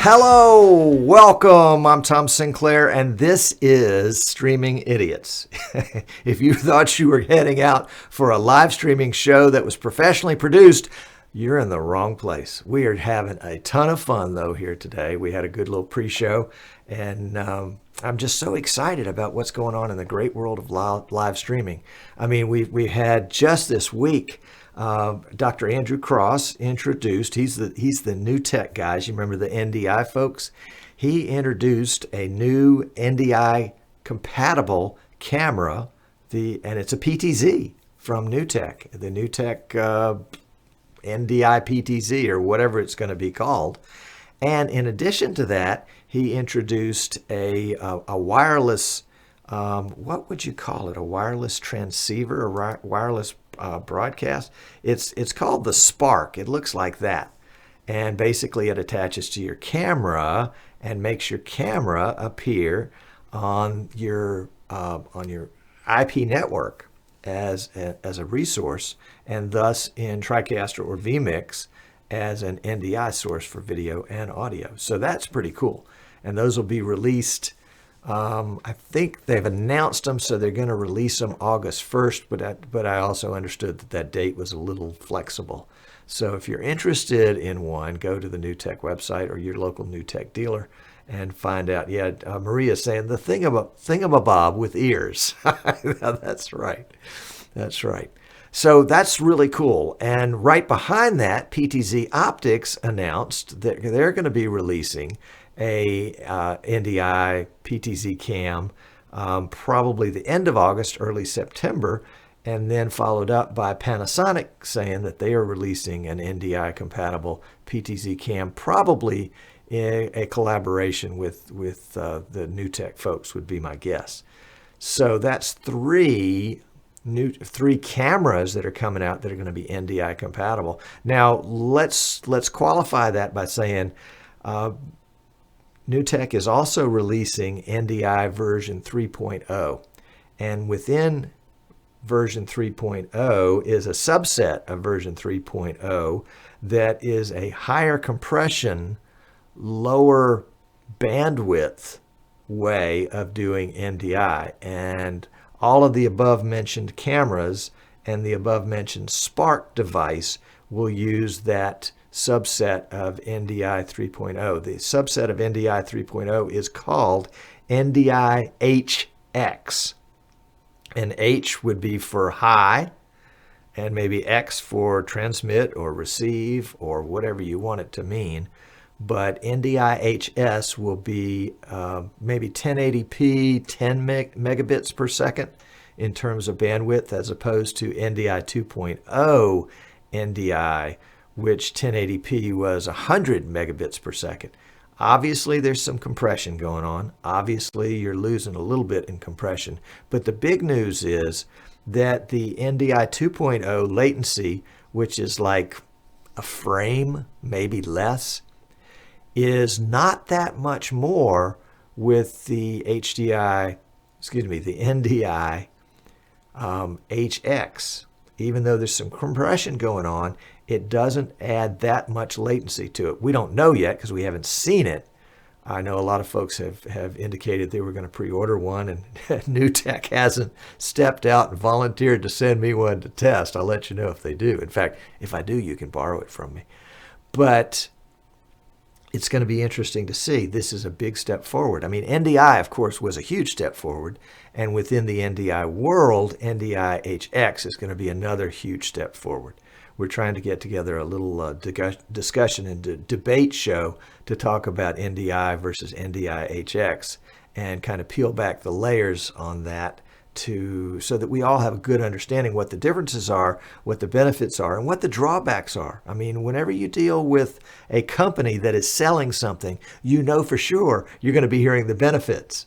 Hello, welcome. I'm Tom Sinclair, and this is Streaming Idiots. If you thought you were heading out for a live streaming show that was professionally produced, you're in the wrong place. We are having a ton of fun, though, here today. We had a good little pre-show, and I'm just so excited about what's going on in the great world of live streaming. I mean, we had just this week Dr. Andrew Cross introduced. He's the new tech guys. You remember the NDI folks? He introduced a new NDI compatible camera. And it's a PTZ from NewTek. The NewTek NDI PTZ or whatever it's going to be called. And in addition to that, he introduced a wireless. What would you call it? A wireless transceiver, a wireless broadcast? It's called the Spark. It looks like that. And basically it attaches to your camera and makes your camera appear on your IP network as a resource, and thus in TriCaster or vMix as an NDI source for video and audio. So that's pretty cool. And those will be released. I think they've announced them, so they're going to release them August 1st, but I also understood that date was a little flexible. So if you're interested in one, go to the NewTek website or your local NewTek dealer and find out. Yeah, Maria's saying the thingamabob with ears. That's right. That's right. So that's really cool. And right behind that, PTZ Optics announced that they're going to be releasing a NDI PTZ cam probably the end of August, early September, and then followed up by Panasonic saying that they are releasing an NDI compatible PTZ cam, probably in a collaboration with the NewTek folks would be my guess. So that's three cameras that are coming out that are going to be NDI compatible. Now let's qualify that by saying NewTek is also releasing NDI version 3.0, and within version 3.0 is a subset of version 3.0 that is a higher compression, lower bandwidth way of doing NDI. And all of the above mentioned cameras and the above mentioned Spark device will use that subset of NDI 3.0. The subset of NDI 3.0 is called NDI HX. And H would be for high, and maybe X for transmit or receive or whatever you want it to mean. But NDI HS will be maybe 1080p, 10 megabits per second in terms of bandwidth, as opposed to NDI 2.0 NDI, which 1080p was 100 megabits per second. Obviously, there's some compression going on. Obviously, you're losing a little bit in compression. But the big news is that the NDI 2.0 latency, which is like a frame, maybe less, is not that much more with the NDI HX. Even though there's some compression going on, it doesn't add that much latency to it. We don't know yet because we haven't seen it. I know a lot of folks have indicated they were going to pre-order one, and NewTek hasn't stepped out and volunteered to send me one to test. I'll let you know if they do. In fact, if I do, you can borrow it from me. But it's going to be interesting to see. This is a big step forward. I mean, NDI, of course, was a huge step forward. And within the NDI world, NDI HX is going to be another huge step forward. We're trying to get together a little discussion and debate show to talk about NDI versus NDI HX and kind of peel back the layers on that so that we all have a good understanding what the differences are, what the benefits are, and what the drawbacks are. I mean, whenever you deal with a company that is selling something, you know for sure you're going to be hearing the benefits,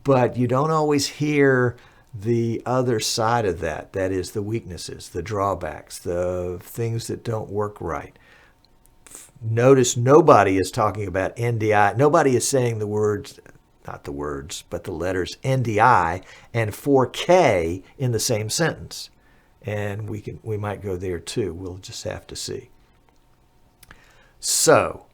but you don't always hear the other side of that. That is the weaknesses, the drawbacks, the things that don't work right. Notice nobody is talking about NDI. Nobody is saying the words, not the words, but the letters NDI and 4K in the same sentence. And we might go there too. We'll just have to see. So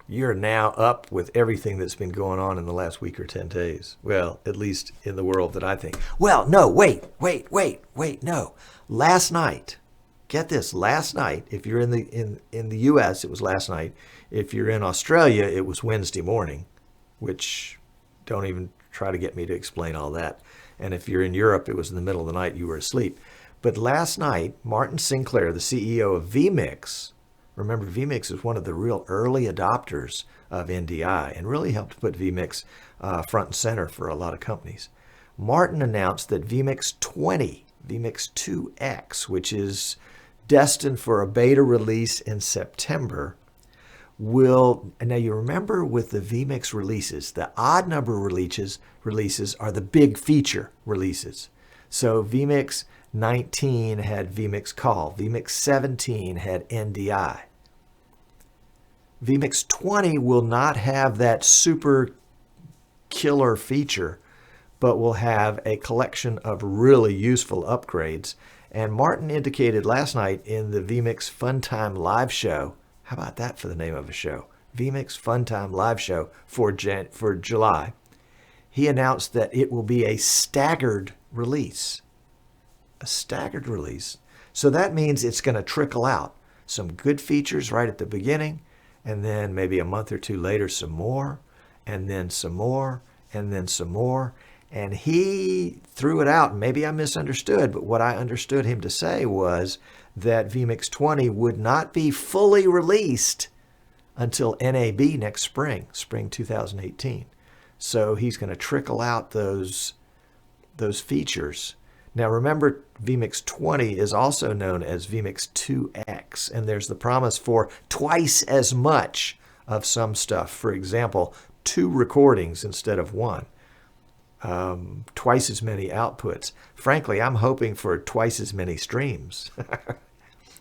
you're now up with everything that's been going on in the last week or 10 days. Well, at least in the world that I think. Well, no, wait, no. Last night, get this, last night, if you're in the US, it was last night. If you're in Australia, it was Wednesday morning, which don't even try to get me to explain all that. And if you're in Europe, it was in the middle of the night, you were asleep. But last night, Martin Sinclair, the CEO of vMix, remember vMix is one of the real early adopters of NDI and really helped put vMix front and center for a lot of companies. Martin announced that vMix 20, vMix 2X, which is destined for a beta release in September, will, now you remember with the vMix releases, the odd number releases are the big feature releases. So vMix 19 had vMix Call, vMix 17 had NDI. vMix 20 will not have that super killer feature, but will have a collection of really useful upgrades. And Martin indicated last night in the vMix Funtime Live Show, how about that for the name of a show? vMix Funtime Live Show for July. He announced that it will be a staggered release. A staggered release. So that means it's going to trickle out. Some good features right at the beginning, and then maybe a month or two later some more, and then some more, and then some more. And he threw it out. Maybe I misunderstood, but what I understood him to say was that vMix 20 would not be fully released until NAB next spring 2018. So he's going to trickle out those features. Now remember, vMix 20 is also known as vMix 2X, and there's the promise for twice as much of some stuff. For example, 2 recordings instead of 1. Twice as many outputs. Frankly, I'm hoping for twice as many streams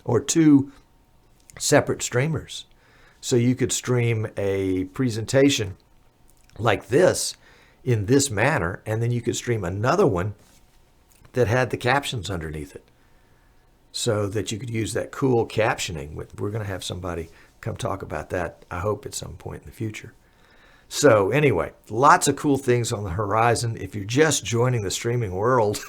or 2 separate streamers. So you could stream a presentation like this in this manner, and then you could stream another one that had the captions underneath it so that you could use that cool captioning. We're going to have somebody come talk about that, I hope, at some point in the future. So anyway, lots of cool things on the horizon. If you're just joining the streaming world,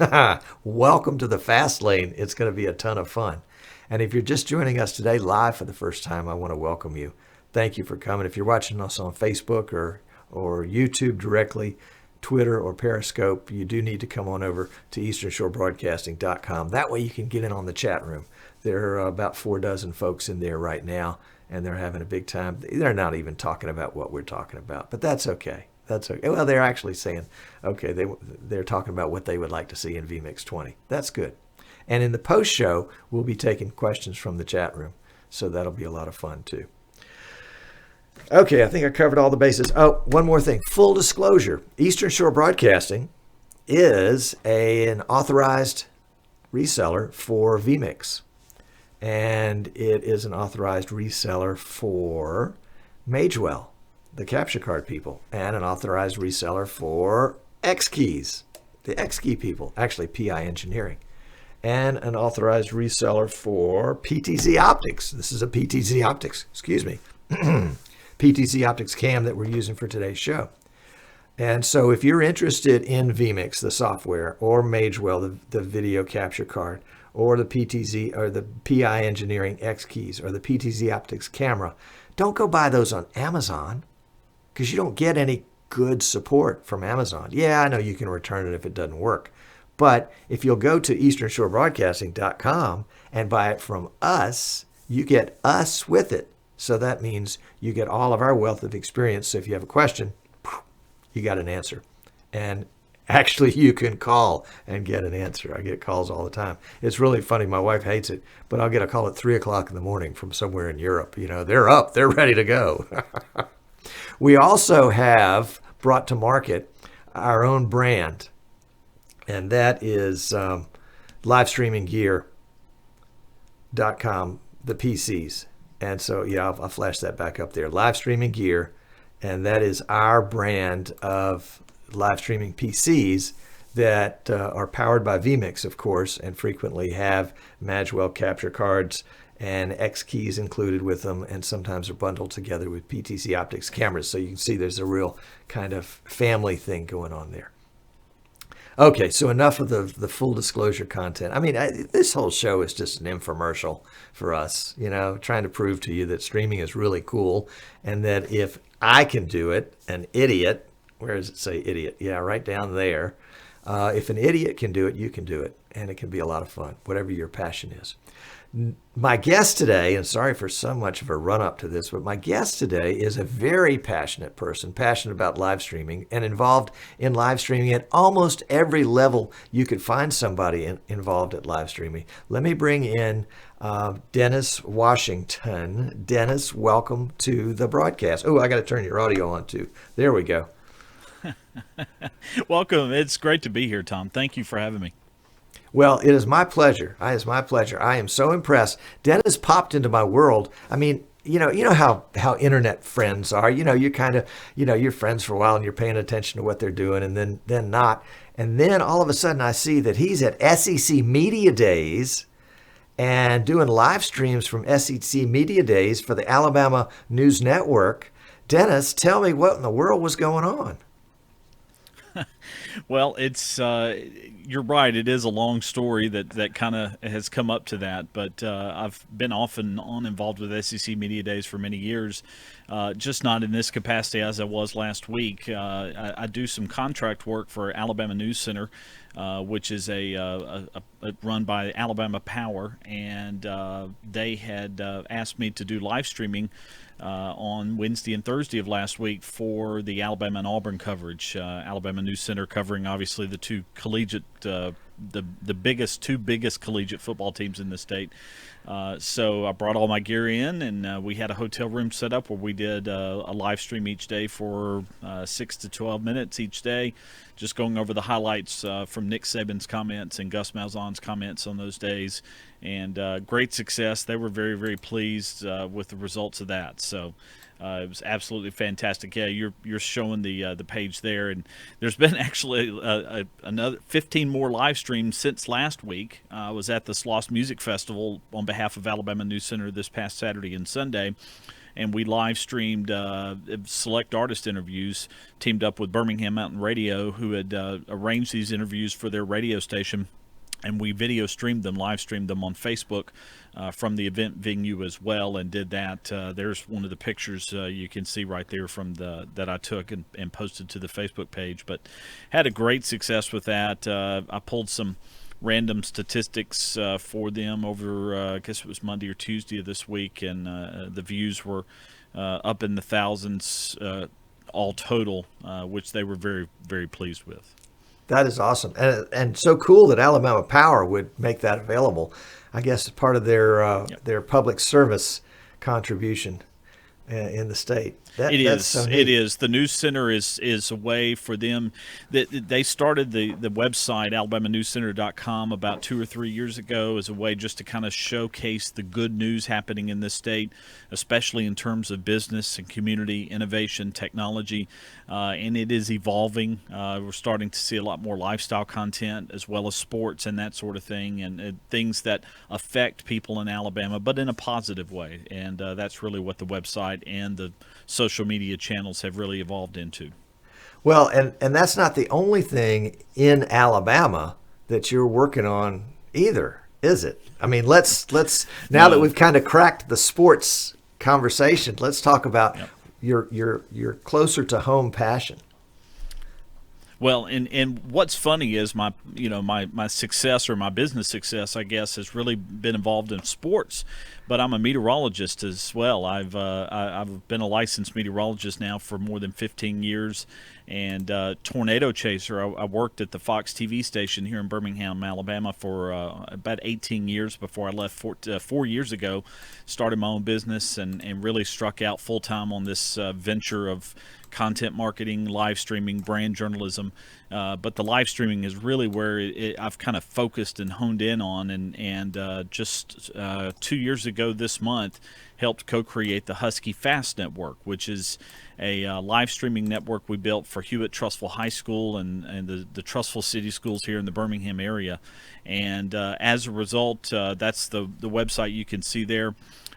welcome to the fast lane. It's going to be a ton of fun. And if you're just joining us today live for the first time, I want to welcome you. Thank you for coming. If you're watching us on Facebook or YouTube directly, Twitter or Periscope, you do need to come on over to easternshorebroadcasting.com. That way you can get in on the chat room. There are about 4 dozen folks in there right now, and they're having a big time. They're not even talking about what we're talking about, but that's okay. That's okay. Well, they're actually saying, okay, they're talking about what they would like to see in vMix 20. That's good. And in the post-show, we'll be taking questions from the chat room, so that'll be a lot of fun too. Okay, I think I covered all the bases. Oh, one more thing. Full disclosure, Eastern Shore Broadcasting is an authorized reseller for vMix. And it is an authorized reseller for Magewell, the capture card people, and an authorized reseller for X-Keys, the X-Key people, actually PI Engineering, and an authorized reseller for PTZ Optics. This is a PTZ Optics, excuse me, PTZ Optics cam that we're using for today's show. And so if you're interested in vMix, the software, or Magewell, the video capture card, or the PTZ or the PI Engineering X-Keys or the PTZ Optics camera, don't go buy those on Amazon because you don't get any good support from Amazon. Yeah, I know you can return it if it doesn't work. But if you'll go to easternshorebroadcasting.com and buy it from us, you get us with it. So that means you get all of our wealth of experience. So if you have a question, you got an answer. And actually, you can call and get an answer. I get calls all the time. It's really funny. My wife hates it, but I'll get a call at 3 o'clock in the morning from somewhere in Europe. You know, they're up, they're ready to go. We also have brought to market our own brand, and that is livestreaminggear.com, the PCs. And so, yeah, I'll flash that back up there. Live Streaming Gear, and that is our brand of live streaming PCs that are powered by vMix, of course, and frequently have Magwell capture cards and X keys included with them, and sometimes are bundled together with PTZ Optics cameras. So you can see there's a real kind of family thing going on there. Okay, so enough of the full disclosure content. I mean, this whole show is just an infomercial for us, trying to prove to you that streaming is really cool, and that if I can do it, an idiot, where does it say idiot? Yeah, right down there. If an idiot can do it, you can do it, and it can be a lot of fun, whatever your passion is. My guest today, and sorry for so much of a run-up to this, but my guest today is a very passionate person, passionate about live streaming, and involved in live streaming at almost every level you could find somebody involved at live streaming. Let me bring in Dennis Washington. Dennis, welcome to the broadcast. Oh, I got to turn your audio on too. There we go. Welcome. It's great to be here, Tom. Thank you for having me. Well, it is my pleasure. It is my pleasure. I am so impressed. Dennis popped into my world. I mean, you know how internet friends are. You're kind of, you're friends for a while and you're paying attention to what they're doing, and then not. And then all of a sudden I see that he's at SEC Media Days and doing live streams from SEC Media Days for the Alabama News Network. Dennis, tell me what in the world was going on. Well, it's you're right. It is a long story that kind of has come up to that. But I've been off and on involved with SEC Media Days for many years, just not in this capacity as I was last week. I do some contract work for Alabama News Center, which is a run by Alabama Power, and they had asked me to do live streaming on Wednesday and Thursday of last week for the Alabama and Auburn coverage. Alabama News Center covering obviously the two collegiate, the two biggest collegiate football teams in the state. So I brought all my gear in, and we had a hotel room set up where we did a live stream each day for 6 to 12 minutes each day, just going over the highlights from Nick Saban's comments and Gus Malzahn's comments on those days. And great success. They were very, very pleased with the results of that. So it was absolutely fantastic. Yeah, you're showing the page there, and there's been actually another 15 more live streams since last week. I was at the Sloss Music Festival on behalf of Alabama News Center this past Saturday and Sunday, and we live streamed select artist interviews, teamed up with Birmingham Mountain Radio, who had arranged these interviews for their radio station. And we video streamed them, live streamed them on Facebook from the event venue as well, and did that. There's one of the pictures you can see right there from that I took and posted to the Facebook page. But had a great success with that. I pulled some random statistics for them over, I guess it was Monday or Tuesday of this week, and the views were up in the thousands all total, which they were very, very pleased with. That is awesome, and so cool that Alabama Power would make that available. I guess part of their public service contribution in the state. It is. So it is. The News Center is a way for them. They started the website, alabamanewscenter.com, about 2 or 3 years ago as a way just to kind of showcase the good news happening in this state, especially in terms of business and community innovation, technology, and it is evolving. We're starting to see a lot more lifestyle content as well as sports and that sort of thing, and things that affect people in Alabama, but in a positive way. And that's really what the website and the social media channels have really evolved into. Well, and that's not the only thing in Alabama that you're working on either, is it? I mean, let's now that we've kind of cracked the sports conversation, let's talk about your closer to home passion. Well, and what's funny is my success, or my business success, I guess, has really been involved in sports. But I'm a meteorologist as well. I've been a licensed meteorologist now for more than 15 years, and tornado chaser. I worked at the Fox TV station here in Birmingham, Alabama, for about 18 years before I left 4 years ago. Started my own business and really struck out full time on this venture of content marketing, live streaming, brand journalism, But the live streaming is really where I've kind of focused and honed in on, and just 2 years ago this month helped co-create the Husky Fast Network, which is a live streaming network we built for Hewitt-Trussville High School and the Trussville City Schools here in the Birmingham area. And as a result, that's the website you can see there.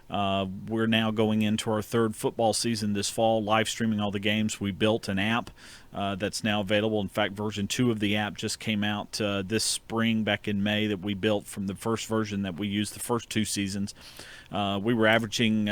We're now going into our third football season this fall, live streaming all the games. We built an app that's now available. In fact, version 2 of the app just came out this spring, back in May, that we built from the first version that we used the first 2 seasons. We were averaging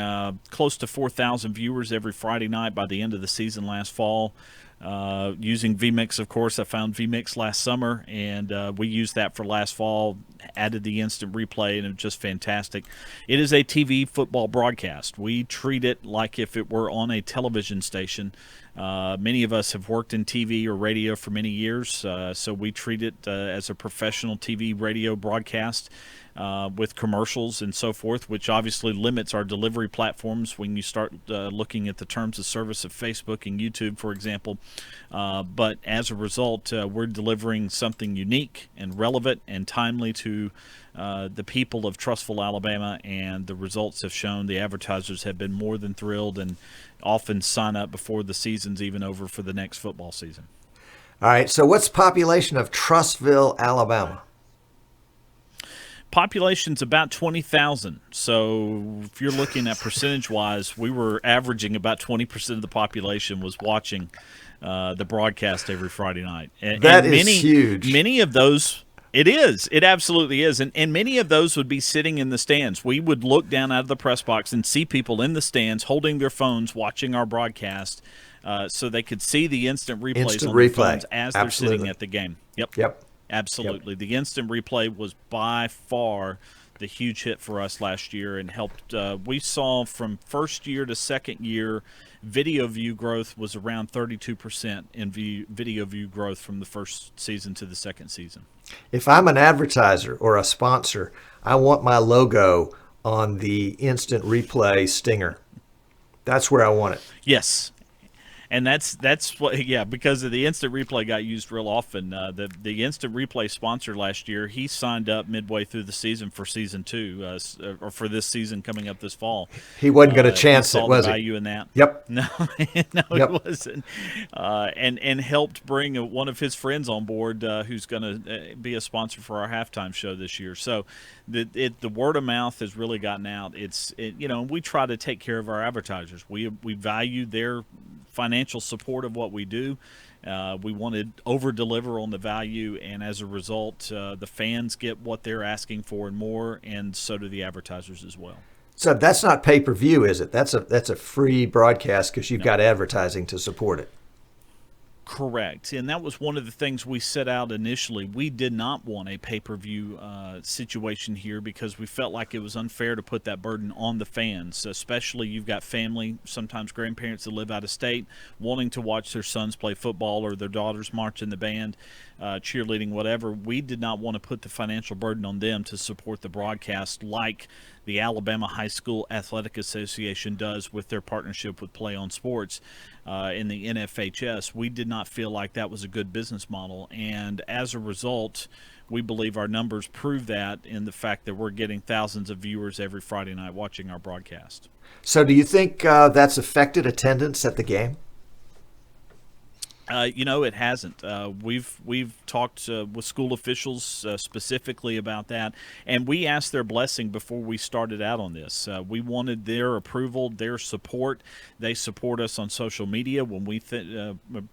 close to 4,000 viewers every Friday night by the end of the season last fall. Using vMix, of course. I found vMix last summer, and we used that for last fall, added the instant replay, and it was just fantastic. It is a TV football broadcast. We treat it like if it were on a television station. Many of us have worked in TV or radio for many years, so we treat it as a professional TV radio broadcast. With commercials and so forth, which obviously limits our delivery platforms when you start looking at the terms of service of Facebook and YouTube, for example. But as a result, we're delivering something unique and relevant and timely to the people of Trussville, Alabama, and the results have shown the advertisers have been more than thrilled and often sign up before the season's even over for the next football season. All right, so what's the population of Trussville, Alabama? Population's about 20,000. So if you're looking at percentage-wise, we were averaging about 20% of the population was watching the broadcast every Friday night. That is huge. Many of those, it is. It absolutely is. And many of those would be sitting in the stands. We would look down out of the press box and see people in the stands holding their phones, watching our broadcast, so they could see the instant replays on their phones as they're sitting at the game. Yep. Absolutely. Yep. The instant replay was by far the huge hit for us last year and helped. We saw from first year to second year, video view growth was around 32% in video view growth from the first season to the second season. If I'm an advertiser or a sponsor, I want my logo on the instant replay stinger. That's where I want it. Yes. And that's what, because of the instant replay got used real often. The instant replay sponsor last year, he signed up midway through the season for season 2, or for this season coming up this fall. He wasn't going to chance it, was he? Value in that. Yep. No, Yep. It wasn't. And helped bring one of his friends on board who's going to be a sponsor for our halftime show this year. So the word of mouth has really gotten out. We try to take care of our advertisers. We value their financial support of what we do. We want to over-deliver on the value, and as a result, the fans get what they're asking for and more, and so do the advertisers as well. So that's not pay-per-view, is it? That's a free broadcast because you've got advertising to support it. Correct. And that was one of the things we set out initially. We did not want a pay-per-view situation here because we felt like it was unfair to put that burden on the fans, especially you've got family, sometimes grandparents that live out of state, wanting to watch their sons play football or their daughters march in the band, cheerleading, whatever. We did not want to put the financial burden on them to support the broadcast like the Alabama High School Athletic Association does with their partnership with Play on Sports in the NFHS. We did not feel like that was a good business model, and as a result, we believe our numbers prove that in the fact that we're getting thousands of viewers every Friday night watching our broadcast. So do you think that's affected attendance at the game? It hasn't. We've talked with school officials specifically about that, and we asked their blessing before we started out on this. We wanted their approval, their support. They support us on social media when we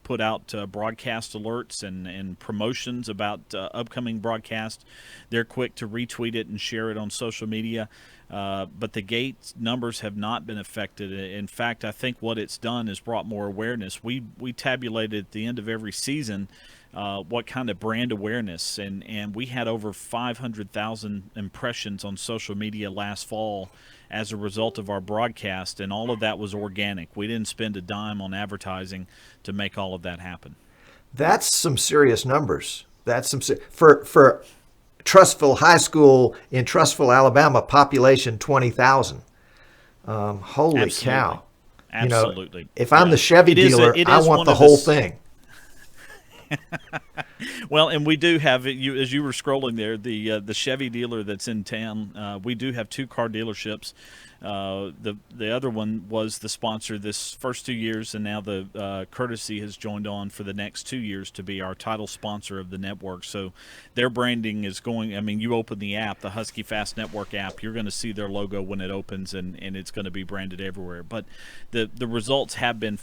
put out broadcast alerts and promotions about upcoming broadcast. They're quick to retweet it and share it on social media. But the gate numbers have not been affected. In fact, I think what it's done is brought more awareness. We tabulated at the end of every season what kind of brand awareness, and we had over 500,000 impressions on social media last fall as a result of our broadcast, and all of that was organic. We didn't spend a dime on advertising to make all of that happen. That's some serious numbers. That's some for Trussville High School in Trussville, Alabama, population 20,000. Holy Absolutely. Cow. Absolutely. If I'm the Chevy dealer, I want the whole thing. Well, and we do have it. You as you were scrolling there, the Chevy dealer that's in town. We do have two car dealerships. The other one was the sponsor this first 2 years, and now the Courtesy has joined on for the next 2 years to be our title sponsor of the network. So their branding is going. I mean, you open the app, the Husky Fast Network app, you're going to see their logo when it opens, and it's going to be branded everywhere. But the results have been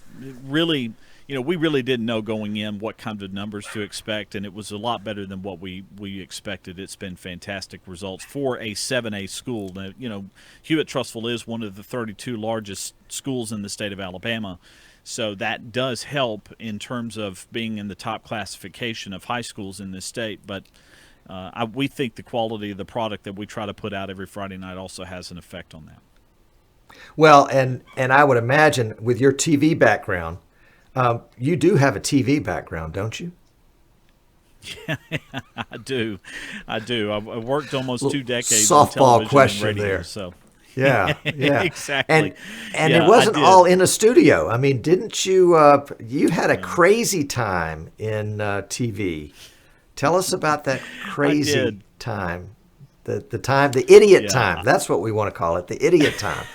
really. We really didn't know going in what kind of numbers to expect, and it was a lot better than what we expected. It's been fantastic results for a 7A school. Now, Hewitt-Trussville is one of the 32 largest schools in the state of Alabama, so that does help in terms of being in the top classification of high schools in this state. But we think the quality of the product that we try to put out every Friday night also has an effect on that. Well, and I would imagine with your TV background, you do have a TV background, don't you? Yeah, I do. I've worked almost 2 decades on softball television question and radio, there. so Yeah, yeah, exactly. And Yeah, it wasn't I did. all in a studio. I mean, didn't you? You had a crazy time in TV. Tell us about that I crazy did. time. The idiot Yeah. time. That's what we want to call it, the idiot time.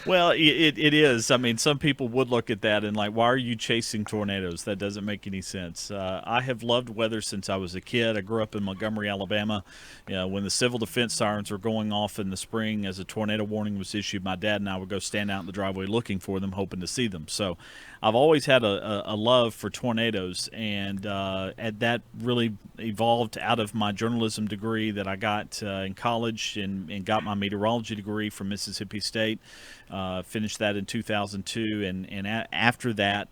Well, it is. I mean, some people would look at that and like, why are you chasing tornadoes? That doesn't make any sense. I have loved weather since I was a kid. I grew up in Montgomery, Alabama. When the civil defense sirens were going off in the spring as a tornado warning was issued, my dad and I would go stand out in the driveway looking for them, hoping to see them. So I've always had a love for tornadoes, and that really evolved out of my journalism degree that I got in college, and got my meteorology degree from Mississippi State. Finished that in 2002, and after that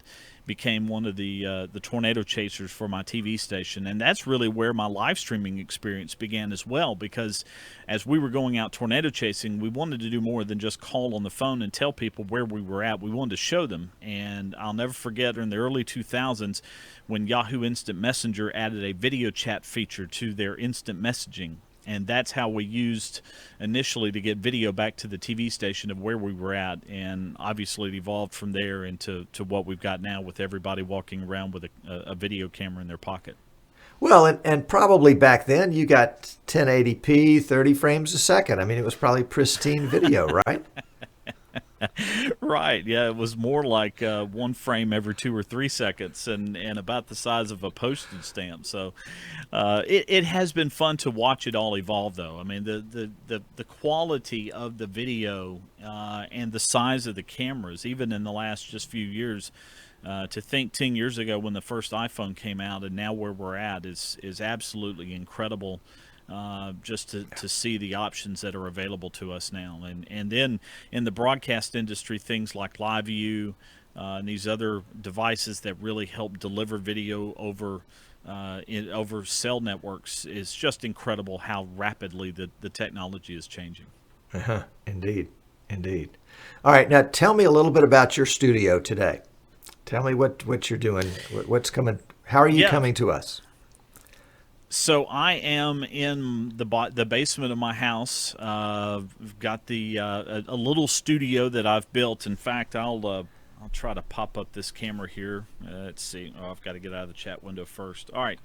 became one of the tornado chasers for my TV station, and that's really where my live streaming experience began as well. Because as we were going out tornado chasing, we wanted to do more than just call on the phone and tell people where we were at. We wanted to show them, and I'll never forget in the early 2000s when Yahoo Instant Messenger added a video chat feature to their instant messaging. And that's how we used initially to get video back to the TV station of where we were at. And obviously it evolved from there into what we've got now with everybody walking around with a video camera in their pocket. Well, and probably back then you got 1080p, 30 frames a second. I mean, it was probably pristine video, right? Right. Yeah, it was more like one frame every 2 or 3 seconds, and about the size of a postage stamp. So it has been fun to watch it all evolve, though. I mean, the quality of the video and the size of the cameras, even in the last just few years, to think 10 years ago when the first iPhone came out and now where we're at is absolutely incredible. Just to see the options that are available to us now. And then in the broadcast industry, things like LiveView and these other devices that really help deliver video over cell networks is just incredible how rapidly the technology is changing. Uh-huh. Indeed. All right, now tell me a little bit about your studio today. Tell me what you're doing, what's coming, how are you coming to us? So I am in the basement of my house. Got a little studio that I've built. In fact, I'll try to pop up this camera here. Let's see. Oh, I've got to get out of the chat window first. All right.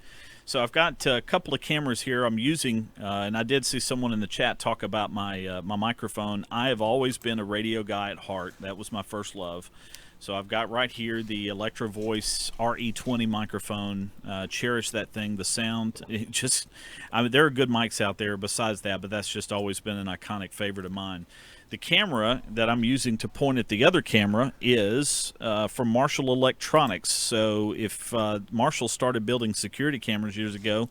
So I've got a couple of cameras here I'm using, and I did see someone in the chat talk about my microphone. I have always been a radio guy at heart. That was my first love. So I've got right here the Electro Voice RE20 microphone. Cherish that thing. The sound, there are good mics out there besides that, but that's just always been an iconic favorite of mine. The camera that I'm using to point at the other camera is from Marshall Electronics. So if Marshall started building security cameras years ago,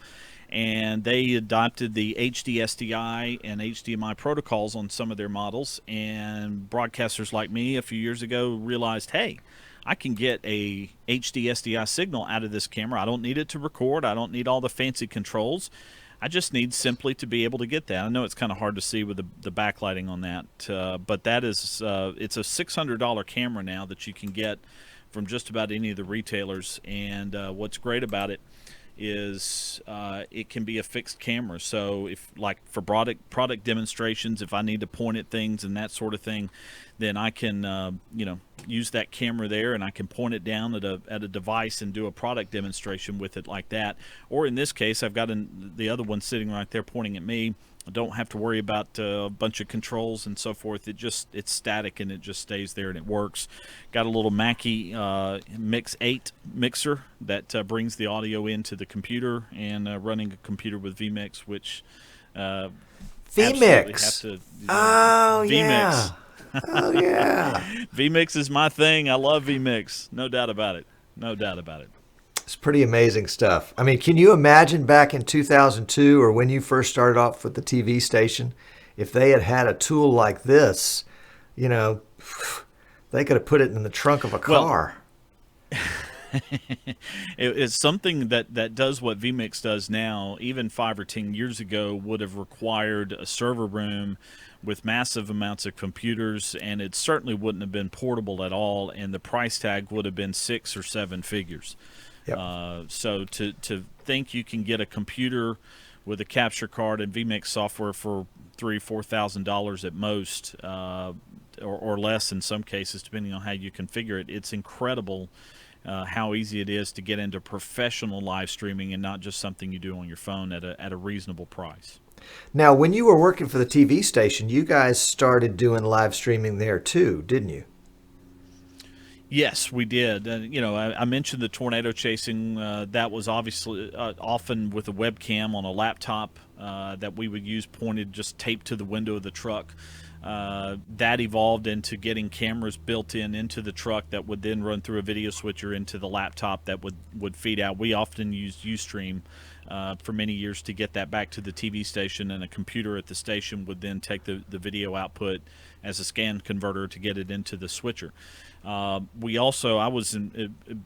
and they adopted the HD SDI and HDMI protocols on some of their models, and broadcasters like me a few years ago realized, hey, I can get a HD SDI signal out of this camera. I don't need it to record. I don't need all the fancy controls. I just need simply to be able to get that. I know it's kind of hard to see with the backlighting on that, but that is it's a $600 camera now that you can get from just about any of the retailers, and what's great about it is it can be a fixed camera. So if, like, for product demonstrations, if I need to point at things and that sort of thing, then I can use that camera there, and I can point it down at a device and do a product demonstration with it like that. Or in this case, I've got the other one sitting right there pointing at me. I don't have to worry about a bunch of controls and so forth. It's static, and it just stays there, and it works. Got a little Mackie Mix 8 mixer that brings the audio into the computer, and running a computer with vMix, which vMix. Oh, vMix. Yeah. Oh, yeah. vMix is my thing. I love vMix. No doubt about it. No doubt about it. It's pretty amazing stuff. I mean, can you imagine back in 2002 or when you first started off with the TV station, if they had had a tool like this, you know, they could have put it in the trunk of a car. It's something that does what vMix does now. Even 5 or 10 years ago would have required a server room with massive amounts of computers, and it certainly wouldn't have been portable at all, and the price tag would have been 6 or 7 figures. Yep. So to think you can get a computer with a capture card and vMix software for $3,000-4,000 at most, or less in some cases, depending on how you configure it, it's incredible how easy it is to get into professional live streaming and not just something you do on your phone at a reasonable price. Now, when you were working for the TV station, you guys started doing live streaming there too, didn't you? Yes, we did. I mentioned the tornado chasing. That was obviously often with a webcam on a laptop that we would use pointed just taped to the window of the truck. That evolved into getting cameras built into the truck that would then run through a video switcher into the laptop that would feed out. We often used Ustream for many years to get that back to the TV station, and a computer at the station would then take the video output as a scan converter to get it into the switcher.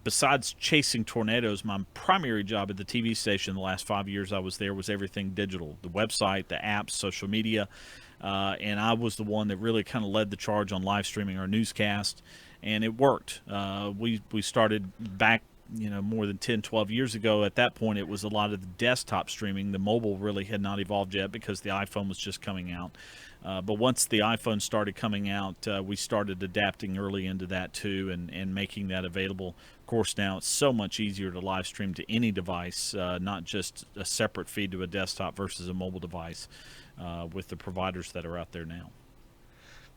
Besides chasing tornadoes, my primary job at the TV station the last 5 years I was there was everything digital, the website, the apps, social media, and I was the one that really kind of led the charge on live streaming our newscast, and it worked. We started back more than 10, 12 years ago. At that point, it was a lot of the desktop streaming. The mobile really had not evolved yet because the iPhone was just coming out. But once the iPhone started coming out, we started adapting early into that too, and making that available. Of course, now it's so much easier to live stream to any device, not just a separate feed to a desktop versus a mobile device, with the providers that are out there now.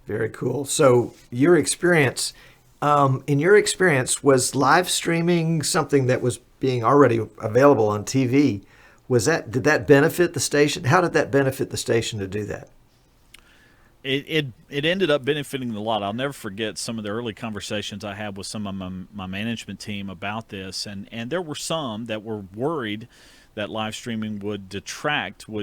Very cool. So your experience, in your experience, was live streaming something that was being already available on TV? Did that benefit the station? How did that benefit the station to do that? It ended up benefiting a lot. I'll never forget some of the early conversations I had with some of my management team about this, and there were some that were worried that live streaming would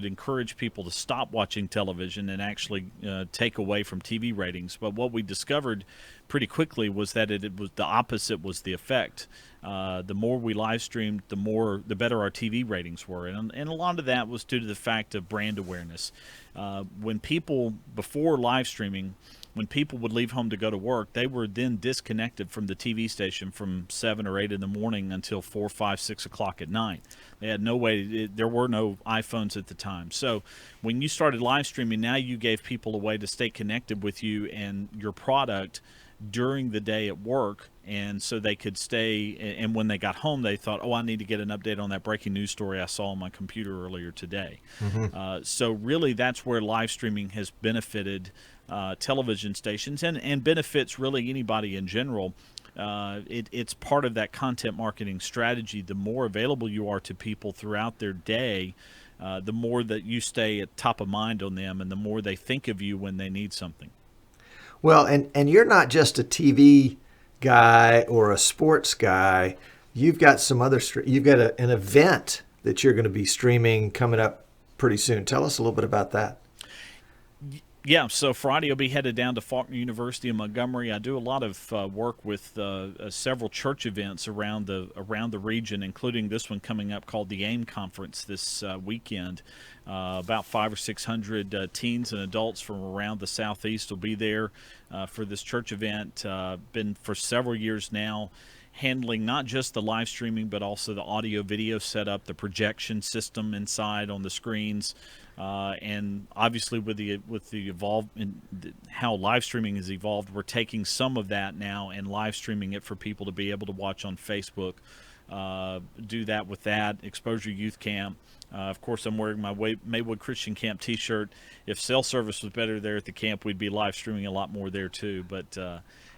encourage people to stop watching television and actually take away from TV ratings. But what we discovered pretty quickly was that it was the opposite was the effect. The more we live streamed, the better our TV ratings were, and a lot of that was due to the fact of brand awareness. When people, before live streaming, when people would leave home to go to work, they were then disconnected from the TV station from 7 or 8 in the morning until 4, 5, 6 o'clock at night. They had no way. There were no iPhones at the time. So when you started live streaming, now you gave people a way to stay connected with you and your product during the day at work, and so they could stay, and when they got home they thought, I need to get an update on that breaking news story I saw on my computer earlier today. So really that's where live streaming has benefited television stations, and benefits really anybody in general. It's part of that content marketing strategy. The more available you are to people throughout their day, the more that you stay at top of mind on them, and the more they think of you when they need something. Well, and you're not just a TV guy or a sports guy. You've got some other. You've got an event that you're going to be streaming coming up pretty soon. Tell us a little bit about that. Yeah, so Friday I'll be headed down to Faulkner University in Montgomery. I do a lot of work with several church events around the region, including this one coming up called the AIM Conference this weekend. About 500 or 600 teens and adults from around the Southeast will be there for this church event. Been for several years now handling not just the live streaming but also the audio video setup, the projection system inside on the screens, And obviously, with the how live streaming has evolved, we're taking some of that now and live streaming it for people to be able to watch on Facebook. Do that with that Exposure Youth Camp. Of course, I'm wearing my Maywood Christian Camp T-shirt. If cell service was better there at the camp, we'd be live streaming a lot more there too. But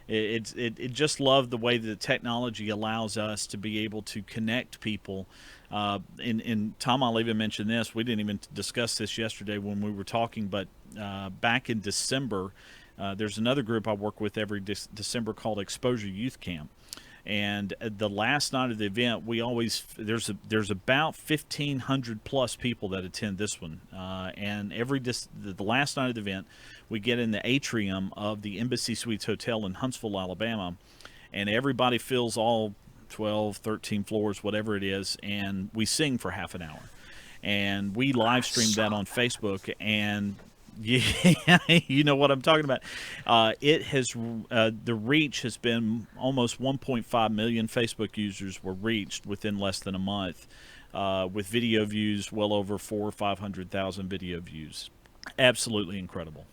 it just love the way that technology allows us to be able to connect people. And Tom, I'll even mention this. We didn't even discuss this yesterday when we were talking, but back in December, there's another group I work with every December called Exposure Youth Camp. And the last night of the event, there's about 1,500 plus people that attend this one. And the last night of the event, we get in the atrium of the Embassy Suites Hotel in Huntsville, Alabama, and everybody fills all 12, 13 floors, whatever it is, and we sing for half an hour. And we live streamed that on Facebook, and yeah, you know what I'm talking about. It has the reach has been almost 1.5 million Facebook users were reached within less than a month, with video views well over 400,000 or 500,000 video views. Absolutely incredible.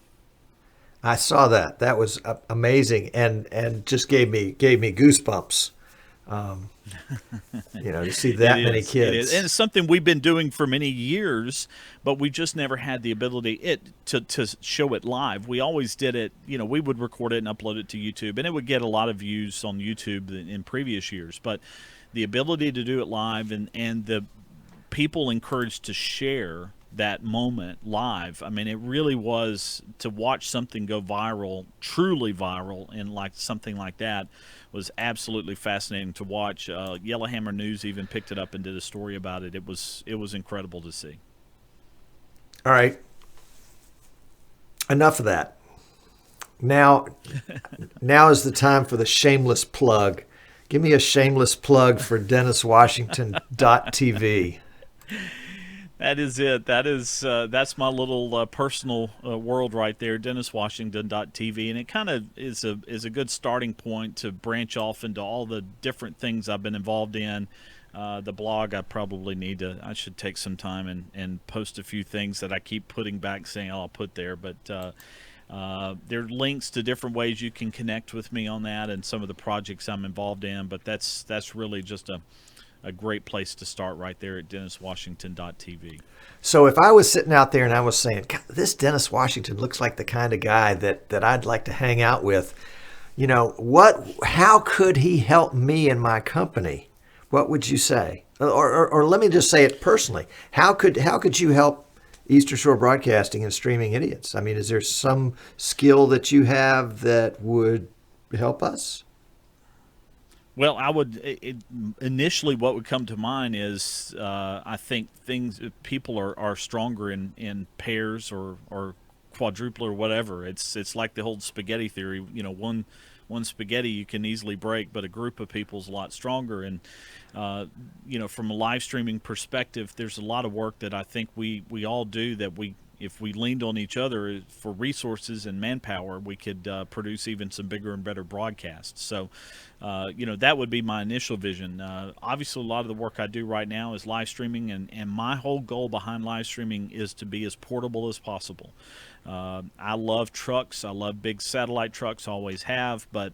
I saw that. That was amazing, and just gave me goosebumps. To see that many kids. It is. And it's something we've been doing for many years, but we just never had the ability to show it live. We always did it, we would record it and upload it to YouTube, and it would get a lot of views on YouTube in previous years. But the ability to do it live and the people encouraged to share that moment live. I mean, it really was to watch something go viral, truly viral, and like something like that was absolutely fascinating to watch. Yellowhammer News even picked it up and did a story about it. It was incredible to see. All right. Enough of that. Now is the time for the shameless plug. Give me a shameless plug for DennisWashington.tv. That is it. That's my little personal world right there, DennisWashington.tv, and it kind of is a good starting point to branch off into all the different things I've been involved in. The blog, I should take some time and post a few things that I keep putting back, saying I'll put there, but there are links to different ways you can connect with me on that and some of the projects I'm involved in. But that's really just a great place to start right there at DennisWashington.tv. So if I was sitting out there and I was saying, this Dennis Washington looks like the kind of guy that I'd like to hang out with, how could he help me and my company? What would you say? Or let me just say it personally. How could you help Eastern Shore Broadcasting and Streaming Idiots? I mean, is there some skill that you have that would help us? Well, initially what would come to mind is I think people are stronger in pairs or quadruple or whatever. It's like the whole spaghetti theory. One spaghetti you can easily break, but a group of people is a lot stronger. And from a live streaming perspective, there's a lot of work that I think we all do that if we leaned on each other for resources and manpower, we could produce even some bigger and better broadcasts. So, that would be my initial vision. Obviously, a lot of the work I do right now is live streaming, and my whole goal behind live streaming is to be as portable as possible. I love trucks. I love big satellite trucks, always have, but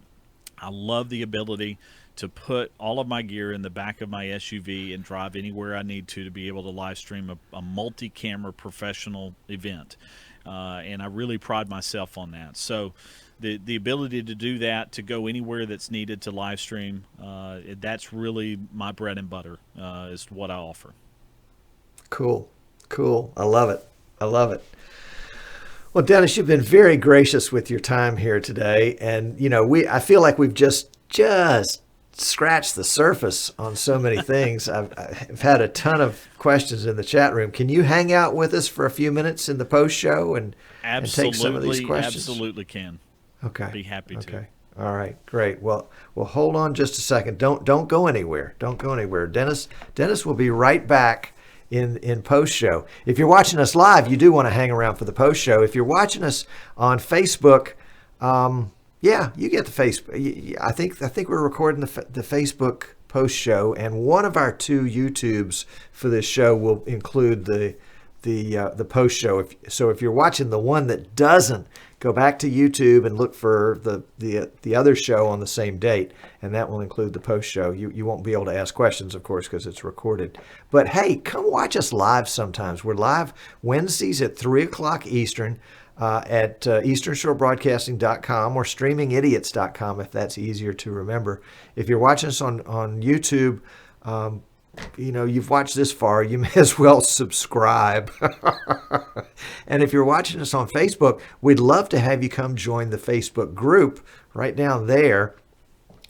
I love the ability to put all of my gear in the back of my SUV and drive anywhere I need to be able to live stream a multi-camera professional event. And I really pride myself on that. So the ability to do that, to go anywhere that's needed to live stream, that's really my bread and butter, is what I offer. Cool. I love it. Well, Dennis, you've been very gracious with your time here today. And, I feel like we've just scratched the surface on so many things. I've had a ton of questions in the chat room. Can you hang out with us for a few minutes in the post show and take some of these questions? Absolutely can. Okay. Be happy to. Okay. All right. Great. Well, hold on just a second. Don't go anywhere. Don't go anywhere. Dennis will be right back in post show. If you're watching us live, you do want to hang around for the post show. If you're watching us on Facebook, yeah, you get the Facebook. I think we're recording the Facebook post show, and one of our two YouTubes for this show will include the the post show. If you're watching the one that doesn't, go back to YouTube and look for the other show on the same date, and that will include the post show. You won't be able to ask questions, of course, because it's recorded. But hey, come watch us live sometimes. We're live Wednesdays at 3 o'clock Eastern at easternshorebroadcasting.com or streamingidiots.com if that's easier to remember. If you're watching us on YouTube, you've watched this far, you may as well subscribe. And if you're watching us on Facebook, we'd love to have you come join the Facebook group right down there,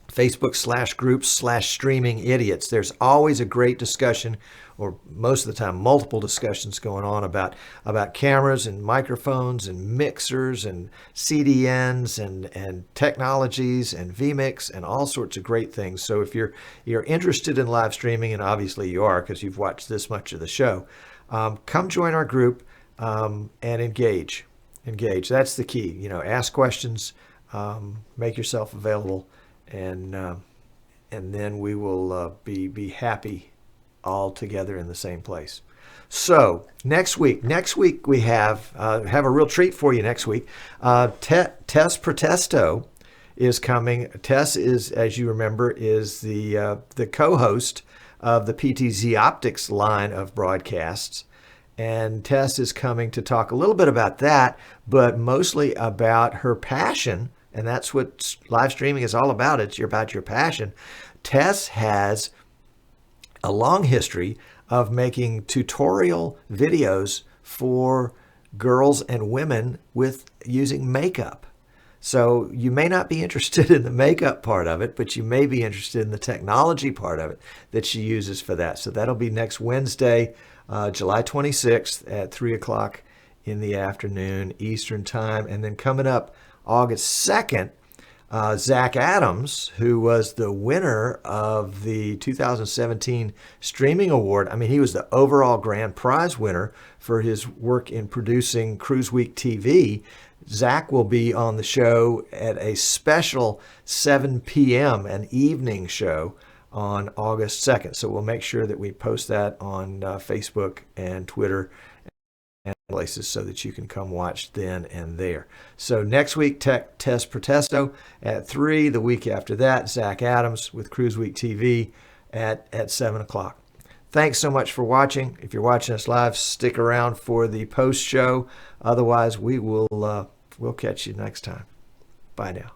Facebook/groups/streaming idiots. There's always a great discussion, or most of the time multiple discussions going on about cameras and microphones and mixers and CDNs and technologies and vMix and all sorts of great things. So if you're interested in live streaming, and obviously you are because you've watched this much of the show, come join our group and engage. That's the key. Ask questions, make yourself available, and then we will be happy all together in the same place. So next week we have a real treat for you next week. Tess Protesto is coming. Tess is, as you remember, is the co-host of the PTZ Optics line of broadcasts. And Tess is coming to talk a little bit about that, but mostly about her passion. And that's what live streaming is all about. It's about your passion. Tess has a long history of making tutorial videos for girls and women with using makeup. So you may not be interested in the makeup part of it, but you may be interested in the technology part of it that she uses for that. So that'll be next Wednesday, July 26th at 3 o'clock in the afternoon Eastern time. And then coming up August 2nd, Zach Adams, who was the winner of the 2017 Streaming Award. I mean, he was the overall grand prize winner for his work in producing Cruise Week TV. Zach will be on the show at a special 7 p.m., an evening show on August 2nd. So we'll make sure that we post that on Facebook and Twitter and places so that you can come watch then and there. So next week, Tess Protesto at 3. The week after that, Zach Adams with Cruise Week TV at 7 o'clock. Thanks so much for watching. If you're watching us live, stick around for the post show. Otherwise, we'll catch you next time. Bye now.